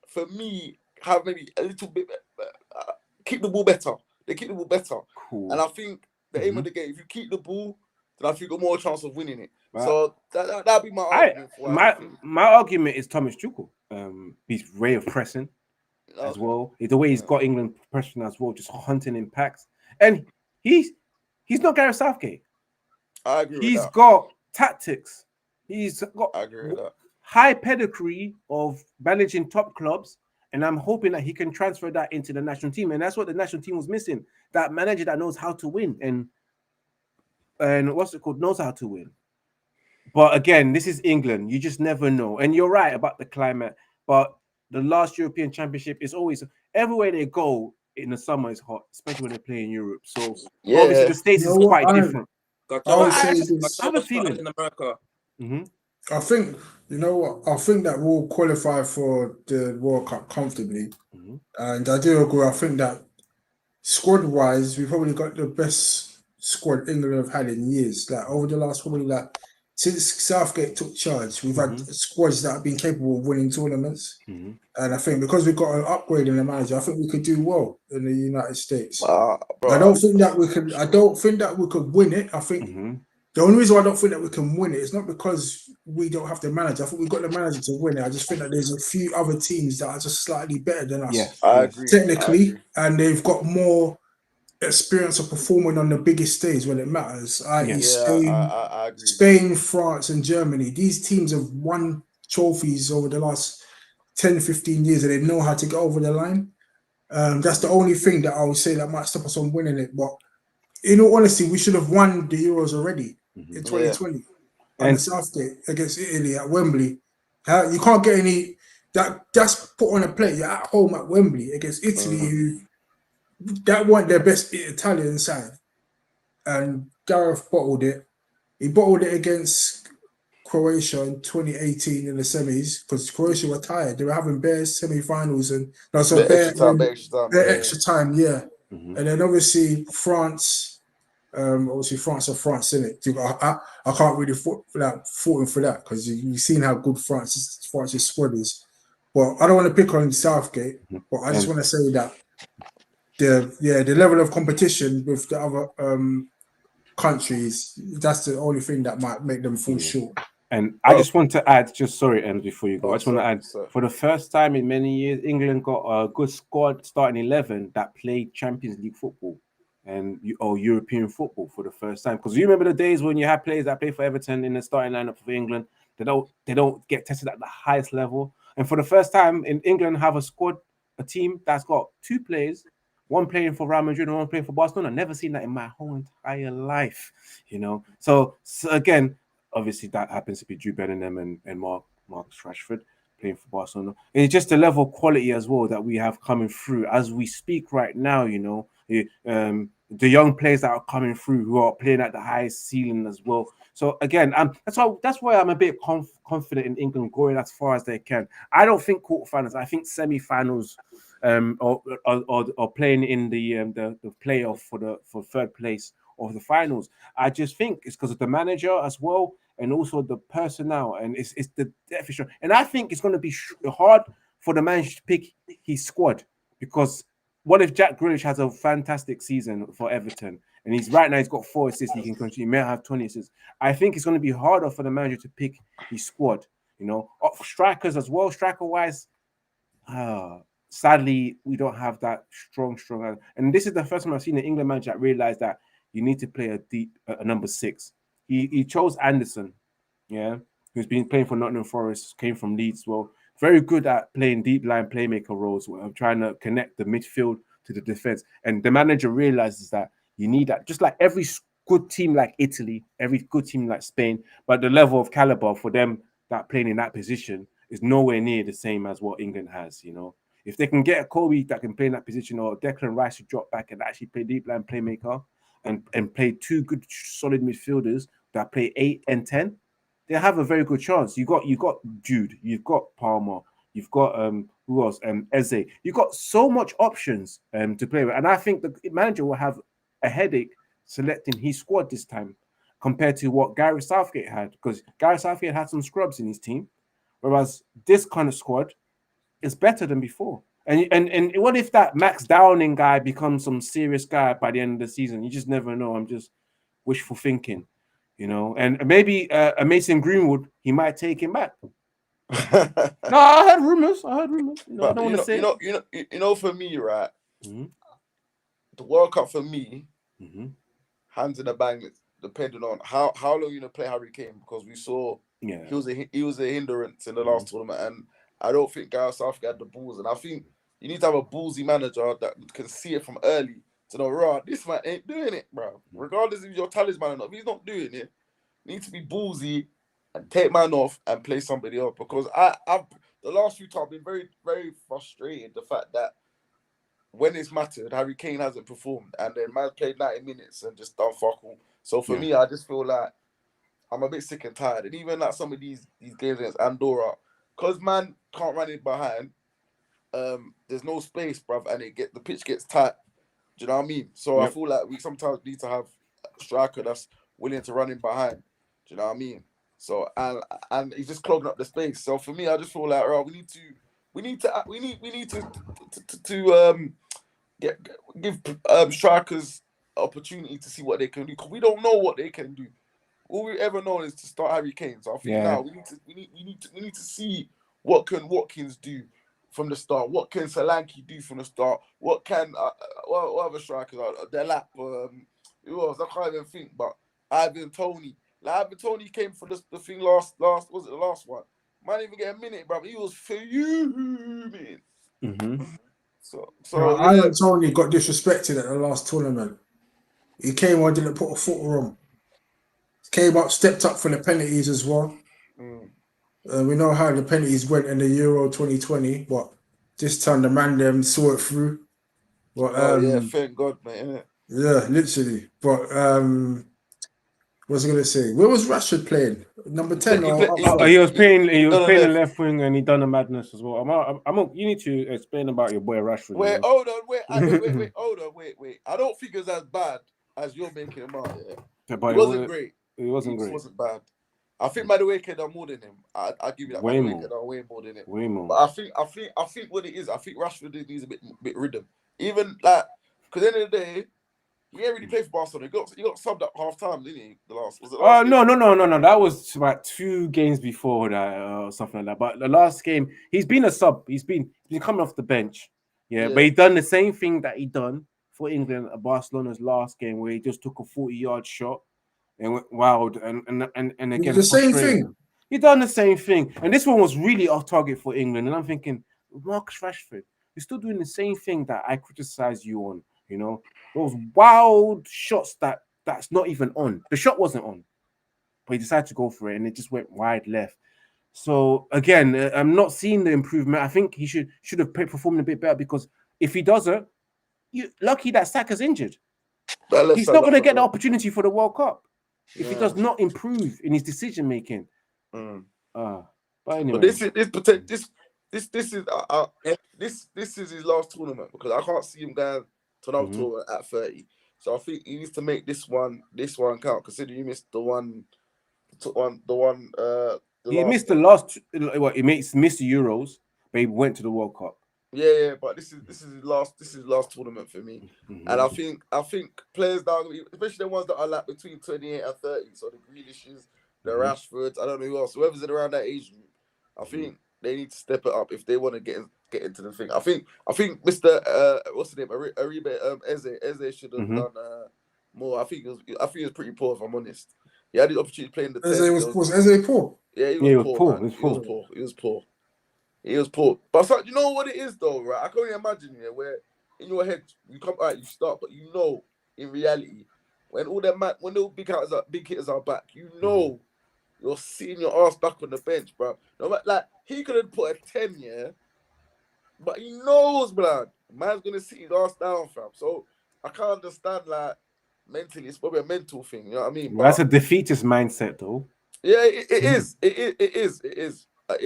for me, have maybe a little bit keep the ball better. They keep the ball better, and I think the aim of the game, if you keep the ball, then I think you got more chance of winning it. Right. So that'd be my argument. My argument is Thomas Tuchel. His way of pressing as well, the way he's got England pressing as well, just hunting impacts, and he's not Gareth Southgate. I agree. He's got tactics. He's got I agree with that. High pedigree of managing top clubs, and I'm hoping that he can transfer that into the national team. And that's what the national team was missing: that manager that knows how to win and what's it called, knows how to win. But again, this is England. You just never know. And you're right about the climate. But the last European Championship is always everywhere they go in the summer is hot, especially when they play in Europe. So obviously the States is quite different. I have a feeling in America. I think I think that we'll qualify for the World Cup comfortably, and I do agree. I think that squad-wise, we probably got the best squad England have had in years. Like over the last since Southgate took charge, we've had squads that have been capable of winning tournaments. And I think because we've got an upgrade in the manager, I think we could do well in the United States. I don't think that we could win it. I think the only reason why I don't think that we can win it is not because we don't have the manager. I think we've got the manager to win it. I just think that there's a few other teams that are just slightly better than us. Yeah, I agree. Technically, and they've got more experience of performing on the biggest stage when it matters, i.e. Spain, France, and Germany. These teams have won trophies over the last 10, 15 years, and they know how to get over the line. That's the only thing that I would say that might stop us from winning it. But in all honesty, we should have won the Euros already in 2020 on the Southgate against Italy at Wembley. You can't get any. That's put on a plate. You're at home at Wembley against Italy, who that weren't their best Italian side, and Gareth bottled it. He bottled it against Croatia in 2018 in the semis, because Croatia were tired. They were having bare semi-finals and extra time, And then obviously France, France are France, innit? I can't really fault him for that, because you've seen how good France's squad is. But I don't want to pick on Southgate, but I just want to say that the level of competition with the other countries, that's the only thing that might make them fall short. And I just want to add, and before you go, I just want to add, for the first time in many years, England got a good squad starting 11 that played Champions League football or European football for the first time. Because you remember the days when you had players that play for Everton in the starting lineup for England, they don't get tested at the highest level. And for the first time in England, have a team that's got two players one playing for Real Madrid and one playing for Barcelona. I've never seen that in my whole entire life, So again, obviously that happens to be Jude Bellingham and Marcus Rashford playing for Barcelona. And it's just the level of quality as well that we have coming through as we speak right now, the young players that are coming through who are playing at the highest ceiling as well. So again, that's why I'm a bit confident in England going as far as they can. I don't think quarterfinals. I think semi-finals, or playing in the playoff for third place of the finals. I just think it's because of the manager as well, and also the personnel, and it's the deficit. And I think it's going to be hard for the manager to pick his squad, because what if Jack Grealish has a fantastic season for Everton and he's got 4 assists, he can continue, he may have 20 assists. I think it's going to be harder for the manager to pick his squad, strikers as well, striker wise. Sadly, we don't have that strong. And this is the first time I've seen an England manager that realized that you need to play a number 6. He chose Anderson, who's been playing for Nottingham Forest, came from Leeds. Well, very good at playing deep line playmaker roles. I'm trying to connect the midfield to the defense. And the manager realizes that you need that, just like every good team like Italy, every good team like Spain, but the level of caliber for them that playing in that position is nowhere near the same as what England has, If they can get a Kobe that can play in that position, or Declan Rice to drop back and actually play deep line playmaker and play 2 good solid midfielders that play 8 and 10, they have a very good chance. You got Jude, you've got Palmer, you've got who else? Eze. You've got so much options to play with, and I think the manager will have a headache selecting his squad this time compared to what Gareth Southgate had, because Gareth Southgate had some scrubs in his team, whereas this kind of squad is better than before. And what if that Max Downing guy becomes some serious guy by the end of the season? You just never know. I'm just wishful thinking. And maybe a Mason Greenwood, he might take him back. No, I heard rumors. I don't want to say. For me, right? Mm-hmm. The World Cup for me, mm-hmm. hands in the bag, depending on how long you play Harry Kane, because we saw he was a hindrance in the last tournament, and I don't think Gareth Southgate had the balls. And I think you need to have a ballsy manager that can see it from early to know, right, this man ain't doing it, bro. Regardless if your talisman or not, if he's not doing it, you need to be ballsy and take man off and play somebody else. Because I've the last few times I've been very, very frustrated the fact that when it's mattered, Harry Kane hasn't performed, and then man played 90 minutes and just done fuck all. So for me, I just feel like I'm a bit sick and tired. And even like some of these games against Andorra, because man can't run it behind, there's no space, bruv, and the pitch gets tight. Do you know what I mean? So I feel like we sometimes need to have a striker that's willing to run in behind. Do you know what I mean? So and he's just clogging up the space. So for me, I just feel like, right, we need to give strikers opportunity to see what they can do, because we don't know what they can do. All we ever know is to start Harry Kane. So I think now we need to see what can Watkins do from the start. What can Solanke do from the start? What can what other strikers are? Delap, who else? I can't even think. But Ivan Toney. Like Ivan Toney came for the thing last was it the last one? Might even get a minute, bro. He was fuming. Mm-hmm. So Ivan Toney got disrespected at the last tournament. He came on, didn't put a foot wrong. Came up, stepped up for the penalties as well. We know how the penalties went in the Euro 2020, but this time the man them saw it through. But thank God, mate. Innit? Yeah, literally. But what was I gonna say? Where was Rashford playing? Number 10 he was playing the left wing, and he done a madness as well. You need to explain about your boy Rashford. Wait, hold on, hold on, wait. I don't think it's as bad as you're making him out. Yeah, but it wasn't great. It wasn't great. It wasn't bad. I think Madueke done more than him. I give you that. Madueke done way more than him. Way more. But I think what it is, I think Rashford needs a bit rhythm. Even like, because at the end of the day, he ain't really played for Barcelona. He got subbed up half time, didn't he? No. That was about 2 games before that, or something like that. But the last game, he's been a sub. He's been coming off the bench. Yeah, but he done the same thing that he done for England at Barcelona's last game, where he just took a 40-yard shot and went wild, and again the same thing. He done the same thing, and this one was really off target for England. And I'm thinking, Marcus Rashford, You're still doing the same thing that I criticize you on. You know, those wild shots that's not even on. The shot wasn't on, but he decided to go for it, and it just went wide left. So again, I'm not seeing the improvement. I think he should have performed a bit better, because if he doesn't, lucky that Saka's injured. He's not going to get the opportunity for the World Cup if he does not improve in his decision making. But anyway, but this is his last tournament, because I can't see him going to another tournament at 30. So I think he needs to make this one count. Considering you missed the one. He missed the last. He missed the Euros, but he went to the World Cup. Yeah, but this is his last tournament for me. And I think players now, especially the ones that are like between 28 and 30, so the Grealishes, the Rashfords, I don't know who else, whoever's in around that age group, I think they need to step it up if they want to get into the thing. I think Mr. What's his name, Aribe Eze should have done more. I think he was pretty poor, if I'm honest. He had the opportunity to play in the Eze was poor. Yeah, he was poor. He was poor. But so, you know what it is though, right? I can only imagine where in your head you come out, you start, but you know in reality, when all the big hitters are back, you know you're seeing your ass back on the bench, bro. No matter, like, he could have put a 10, but he knows, blood, man's gonna sit his ass down, fam. So I can't understand, like, mentally, it's probably a mental thing, you know what I mean? Well, that's a defeatist mindset, though. Yeah, it is. It is. I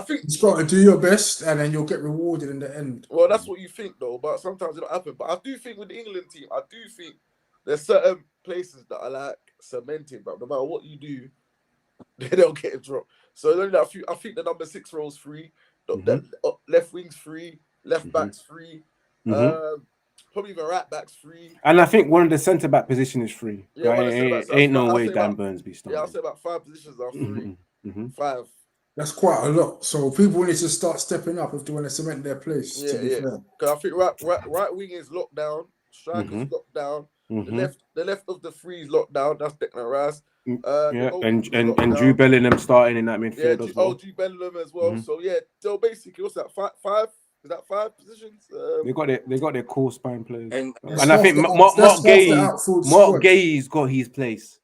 think you've got to do your best, and then you'll get rewarded in the end. Well, that's what you think, though. But sometimes it don't happen. But I do think with the England team, I do think there's certain places that are like cemented, but no matter what you do, they don't get a drop. So only that I think the number 6 role's free, the left wing's free, left back's free, probably even right back's free. And I think one of the centre back position is free. Yeah, ain't no way Dan Burns be starting. Yeah, I'll say about 5 positions are free. 5. That's quite a lot. So people need to start stepping up if they want to cement their place. Yeah, because I think right wing is locked down, strikers locked down. The left of the free is locked down. That's Declan Rice. And Drew Bellingham starting in that midfield as well. Drew Bellingham as well. So so basically, what's that? 5? Is that 5 positions? They got their core spine players, and I think Mark Gay's got his place.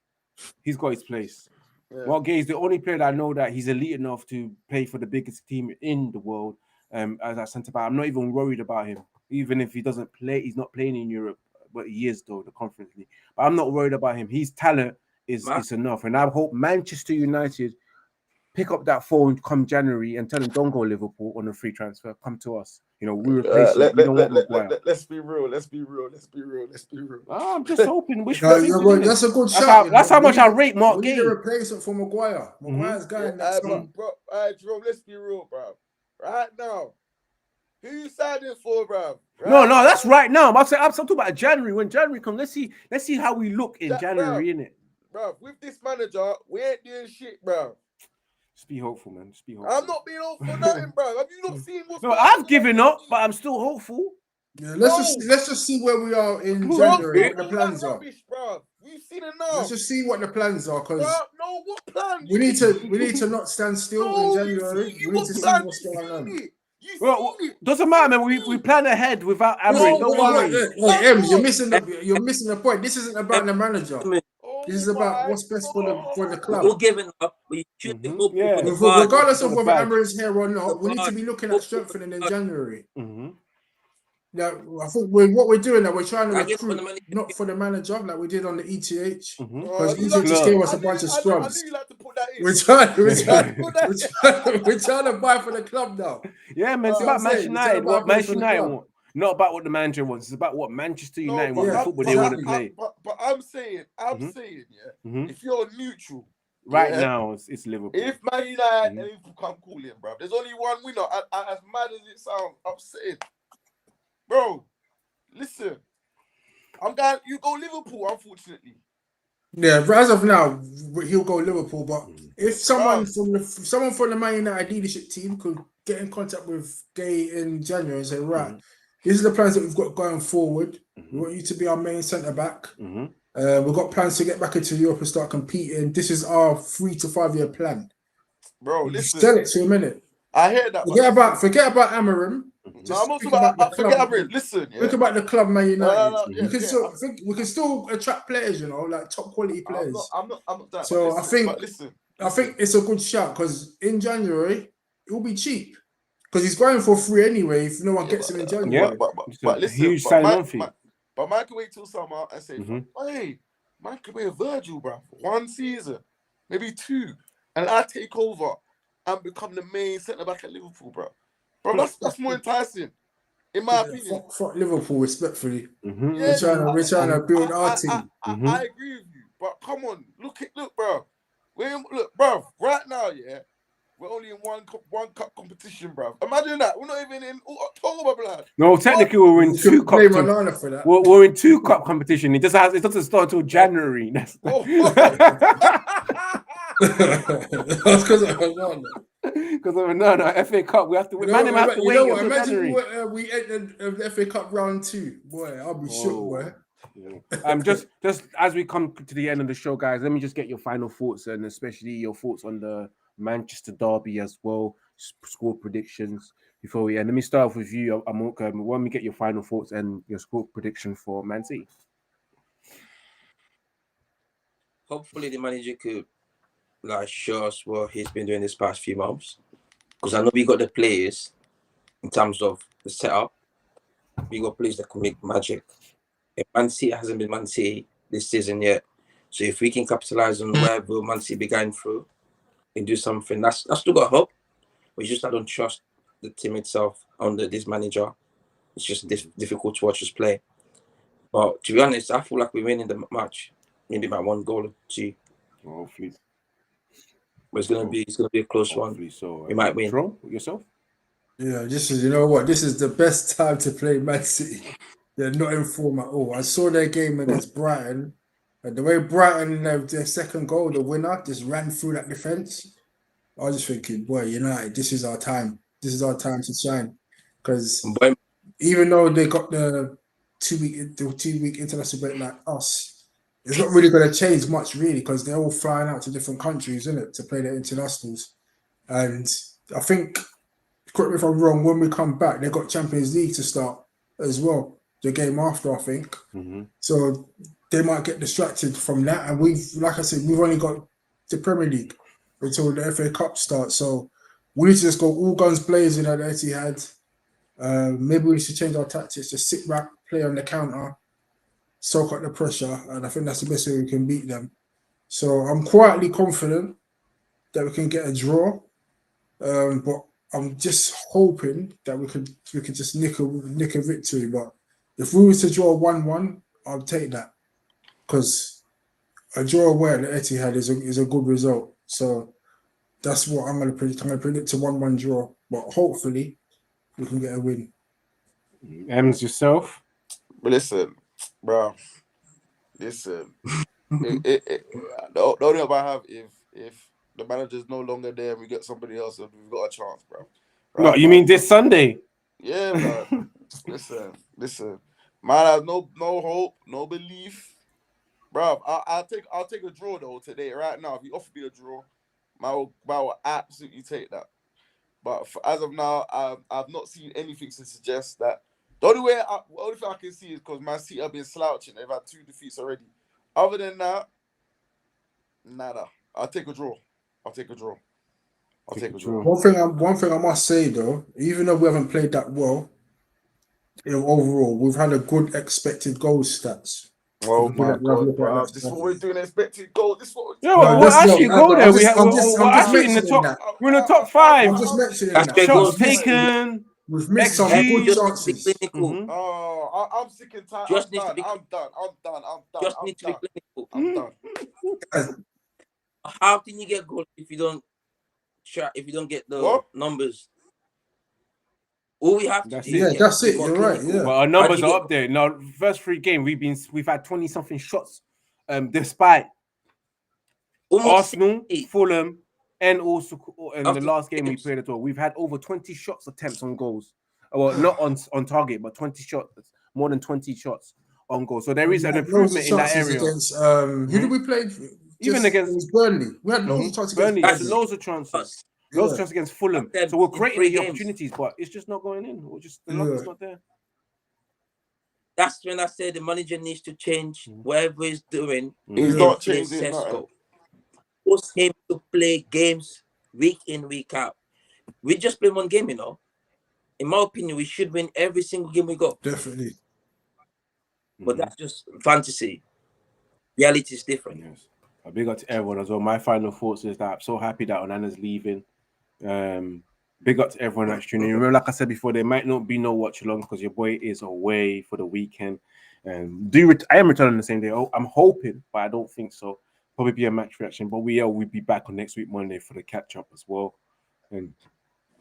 He's got his place. Yeah. Mark Gay is the only player that I know that he's elite enough to play for the biggest team in the world. As a centre back, I'm not even worried about him. Even if he doesn't play, he's not playing in Europe, but he is though the Conference League. But I'm not worried about him. His talent is enough, and I hope Manchester United pick up that phone come January and tell them don't go Liverpool on a free transfer. Come to us. You know, we replace you. We don't want Maguire. Let's be real. I'm just hoping. That's a good shot. That's how much I rate Mark Gay. We need a replacement for Maguire. Maguire's going next time. Jerome, let's be real, bro. Right now, who you signing for, bro? No, that's right now. I'm talking about January. When January comes, let's see how we look in January, innit? Bro, with this manager, we ain't doing shit, bro. Just be hopeful, man. Just be hopeful. I'm not being hopeful for nothing, bro. Have you not seen what's going on? I've given up, but I'm still hopeful. Yeah, let's just see where we are in January. What the plans are. Bro. We've seen enough. Let's just see what the plans are, because what plans? We need to not stand still in January. We need to see what's going on. Well, doesn't matter, man. We plan ahead without Amorim. Don't worry. You're missing the point. This isn't about the manager. This is about what's best for the club. We're giving up. Regardless of whether Amorim's here or not, we need to be looking at strengthening in January. Now, I think what we're doing now, we're trying to recruit not for the manager like we did on the ETH, because ETH just gave us a bunch of scrubs. We're trying to buy for the club now. Yeah, man. It's about Manchester United. What Manchester United want. Not about what the manager wants. It's about what Manchester United want. The football they want to play. But I'm saying, if you're neutral right now, it's Liverpool. If Man United and Liverpool come calling, bro, there's only one winner. As mad as it sounds, I'm saying, bro, listen, you go Liverpool, unfortunately. Yeah, but as of now, he'll go Liverpool. But if someone from the Man United leadership team could get in contact with Gay in January and say, right, these are the plans that we've got going forward. We want you to be our main centre back. We've got plans to get back into Europe and start competing. This is our 3 to 5 year plan. Bro, listen. Tell it to a minute. I hear that. Forget about Amorim. I'm also think about the forget club. Amorim. Listen, yeah. Think about the club, Man United. Yeah, We can still attract players, you know, like top quality players. I'm not that. So listen, I think it's a good shout because in January it will be cheap because he's going for free anyway. If no one gets him in January, but listen, huge sign-on fee. But man can wait till summer and say, hey, man can be a Virgil, bro. 1 season, maybe 2, and I take over and become the main centre back at Liverpool, bro. Bro, that's more enticing, in my opinion. Fuck Liverpool, respectfully. Yeah, we're trying to build our team. I agree with you, but come on, look, bro. Look, bro. Right now, yeah, we're only in one cup competition, bro. Imagine that. We're not even in October, blood. No, technically we're in 2 cup. For that. We're in 2 cup competition. It doesn't start until January. That's because of Onana. Because of no FA Cup. We have to win. Man, have to wait until January. Imagine we entered the FA Cup round 2. Boy, I'll be shook, boy. Just as we come to the end of the show, guys, let me just get your final thoughts and especially your thoughts on the Manchester derby as well, score predictions before we end. Let me start off with you, Amok. When we get your final thoughts and your score prediction for Man City. Hopefully the manager could show us what he's been doing this past few months, because I know we got the players in terms of the setup. We got players that can make magic. If Man City hasn't been Man City this season yet, so if we can capitalize on wherever Man City be going through and do something, that's still got hope. We just I don't trust the team itself under this manager. It's just difficult to watch us play. But to be honest, I feel like we're winning the match, maybe by 1 goal or 2. Hopefully. But it's gonna be a close one. So we might win. Draw yourself? Yeah, this is the best time to play Man City. They're not in form at all. I saw their game against Brighton, and the way Brighton their second goal, the winner, just ran through that defense. I was just thinking, boy, United, this is our time. This is our time to shine. Because even though they got the 2-week international break like us, it's not really going to change much, really, because they're all flying out to different countries, isn't it, to play their internationals. And I think, correct me if I'm wrong, when we come back, they've got Champions League to start as well, the game after, I think. So they might get distracted from that. And like I said, we've only got the Premier League until the FA Cup starts. So we need to just go all guns blazing at the Etihad. Maybe we should change our tactics, just sit back, play on the counter, soak up the pressure, and I think that's the best way we can beat them. So I'm quietly confident that we can get a draw, but I'm just hoping that we could just nick a victory. But if we were to draw 1-1, I'll take that, because a draw away at the Etihad is a good result. So that's what I'm going to predict. I'm going to predict a 1-1 draw, but hopefully we can get a win. Ems, yourself? But listen, bro. Listen. The only hope I have if the manager's no longer there and we get somebody else, we've got a chance, bro. Right, no, you mean this Sunday? Yeah, bro. Listen. Man, I have no hope, no belief. Bro, I'll take a draw though today, right now. If you offer me a draw, I will absolutely take that. But as of now, I've not seen anything to suggest that. The only thing I can see is because Man City have been slouching. They've had 2 defeats already. Other than that, nada. I'll take a draw. One thing I must say though, even though we haven't played that well, overall, we've had a good expected goal stats. Oh my God, bro. This is what we're doing, expected goal. This is what we're doing. We'll actually go there. We're actually in the top. We're in the top 5. I'm just mentioning that. Shots taken. We've missed some good chances. Oh, I'm sick and tired. I'm done. Just need to be clinical. I'm done. How can you get goal if you don't get the numbers? All we have to do. Yeah, that's it. You're right. Yeah. Well, our numbers are up there. Now, first 3 games we've had 20-something shots. Despite Arsenal, Fulham, and also in the last game we played at all, we've had over 20 shots attempts on goals. Well, not on target, but 20 shots, more than 20 shots on goal. So there is an improvement in that area. Against, who did we play? Even against Burnley, we had loads of chances. Burnley had loads of chances. Loads of chances against Fulham. Them So we're in creating 3 the games. opportunities, but it's just not going in. Or just the luck is not there. That's when I say the manager needs to change whatever he's doing. He's In not play changing nothing. Sesko. Force him to play games week in, week out. We just play one game, you know. In my opinion, we should win every single game we go. Definitely. But that's just fantasy. Reality is different. Yes. A big up to everyone as well. My final thoughts is that I'm so happy that Onana's leaving. Big up to everyone that's tuning in. Remember, like I said before, there might not be no watch along because your boy is away for the weekend. I am returning the same day. Oh, I'm hoping, but I don't think so. Probably be a match reaction, but we'll be back on next week Monday for the catch up as well, and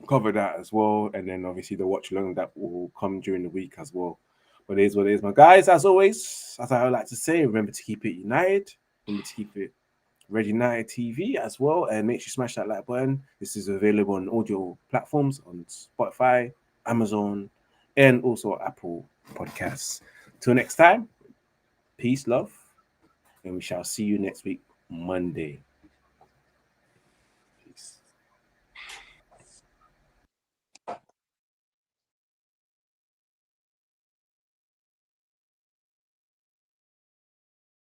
cover that as well. And then obviously the watch along that will come during the week as well. But it is what it is, my guys. As always, as I would like to say, remember to keep it united. Remember to keep it Red United TV as well, and make sure you smash that like button. This is available on audio platforms on Spotify, Amazon, and also Apple Podcasts. Till next time, peace, love, and we shall see you next week, Monday.